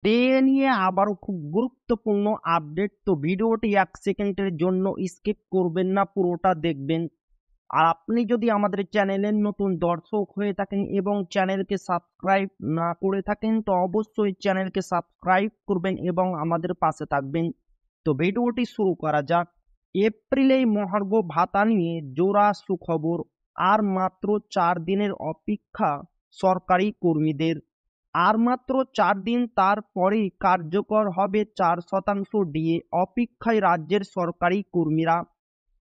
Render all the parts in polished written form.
নিয়ে আবারও খুব গুরুত্বপূর্ণ আপডেট। তো ভিডিওটি 1 সেকেন্ডের জন্য স্কিপ করবেন না, পুরোটা দেখবেন। আর আপনি যদি আমাদের চ্যানেলের নতুন দর্শক হয়ে থাকেন এবং চ্যানেলকে সাবস্ক্রাইব না করে থাকেন, তো অবশ্যই চ্যানেলকে সাবস্ক্রাইব করবেন এবং আমাদের পাশে থাকবেন। তো ভিডিওটি শুরু করা যাক। এপ্রিলেই মহার্ঘ ভাতা নিয়ে জোড়া সুখবর। আর মাত্র 4 দিনের অপেক্ষা সরকারি কর্মীদের। আর মাত্র 4 দিন, তারপরেই কার্যকর হবে 4% ডিএ। অপেক্ষায় রাজ্যের সরকারি কর্মীরা।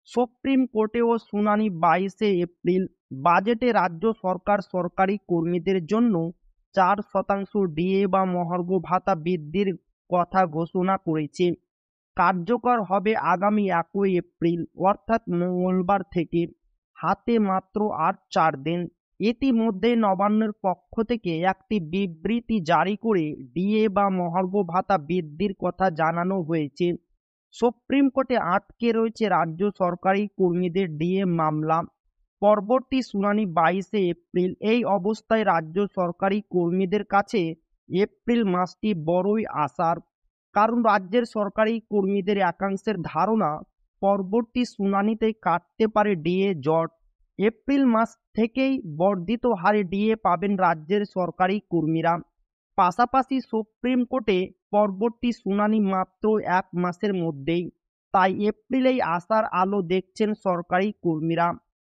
সুপ্রিম কোর্টেও শুনানি 22 এপ্রিল। বাজেটে রাজ্য সরকার সরকারি কর্মীদের জন্য 4% ডিএ বা মহার্ঘ ভাতা বৃদ্ধির কথা ঘোষণা করেছে। কার্যকর হবে আগামী 1 এপ্রিল, অর্থাৎ মঙ্গলবার থেকে। হাতে মাত্র আর 4 দিন। ইতিমধ্যে নবান্নের পক্ষ থেকে একটি বিবৃতি জারি করে ডিএ বা মহার্ঘ ভাতা বৃদ্ধির কথা জানানো হয়েছে। সুপ্রিম কোর্টে আটকে রয়েছে রাজ্য সরকারি কর্মীদের ডিএ মামলা। পরবর্তী শুনানি 22 এপ্রিল। এই অবস্থায় রাজ্য সরকারি কর্মীদের কাছে এপ্রিল মাসটি বড়ই আশার। কারণ রাজ্যের সরকারি কর্মীদের একাংশের ধারণা পরবর্তী শুনানিতে কাটতে পারে ডিএ জট। এপ্রিল মাস থেকেই বর্ধিত হারে ডিএ পাবেন রাজ্যের সরকারি কর্মীরা। পাশাপাশি সুপ্রিম কোর্টে পরবর্তী শুনানি মাত্র 1 মাসের মধ্যেই। তাই এপ্রিলেই আসার আলো দেখছেন সরকারি কর্মীরা।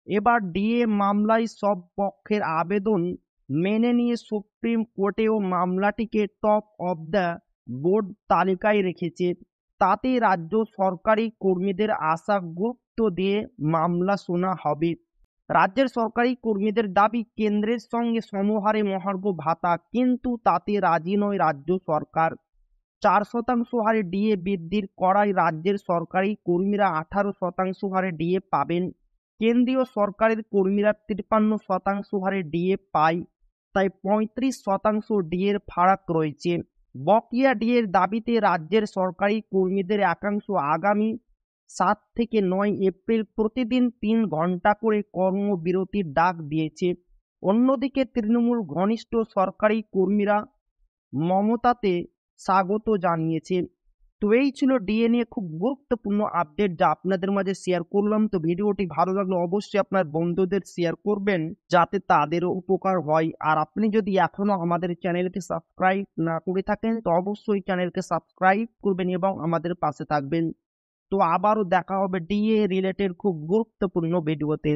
এবার ডিএ মামলায় সব পক্ষের আবেদন মেনে নিয়ে সুপ্রিম কোর্টেও মামলাটিকে টপ অব দ্য বোর্ড তালিকায় রেখেছে। তাতে রাজ্য সরকারি কর্মীদের আশা গুরুত্ব দিয়ে মামলা শোনা হবে। রাজ্যের সরকারি কর্মীদের দাবি কেন্দ্রের সঙ্গে সমহারে মহার্ঘ ভাতা, কিন্তু তাতে রাজি নয় রাজ্য সরকার। 4% হারে ডিএ বৃদ্ধির করায় রাজ্যের সরকারি কর্মীরা 18% হারে ডিএ পাবেন। কেন্দ্রীয় সরকারের কর্মীরা 53% হারে ডিএ পায়। তাই 35% ডিএর ফারাক রয়েছে। বকেয়া ডিএর দাবিতে রাজ্যের সরকারি কর্মীদের একাংশ আগামী 7 থেকে 9 এপ্রিল প্রতিদিন 3 ঘন্টা করে কর্মবিরতির ডাক দিয়েছে। অন্যদিকে তৃণমূল ঘনিষ্ঠ সরকারি কর্মীরা মমতাতে স্বাগত জানিয়েছে। তো এই ছিল ডিএ নিয়ে খুব গুরুত্বপূর্ণ আপডেট, যা আপনাদের মাঝে শেয়ার করলাম। তো ভিডিওটি ভালো লাগলে অবশ্যই আপনার বন্ধুদের শেয়ার করবেন, যাতে তাদেরও উপকার হয়। আর আপনি যদি এখনো আমাদের চ্যানেলকে সাবস্ক্রাইব না করে থাকেন, তো অবশ্যই চ্যানেলকে সাবস্ক্রাইব করবেন এবং আমাদের পাশে থাকবেন। তো আবারও দেখা হবে ডিএ রিলেটেড খুব গুরুত্বপূর্ণ ভিডিওতে।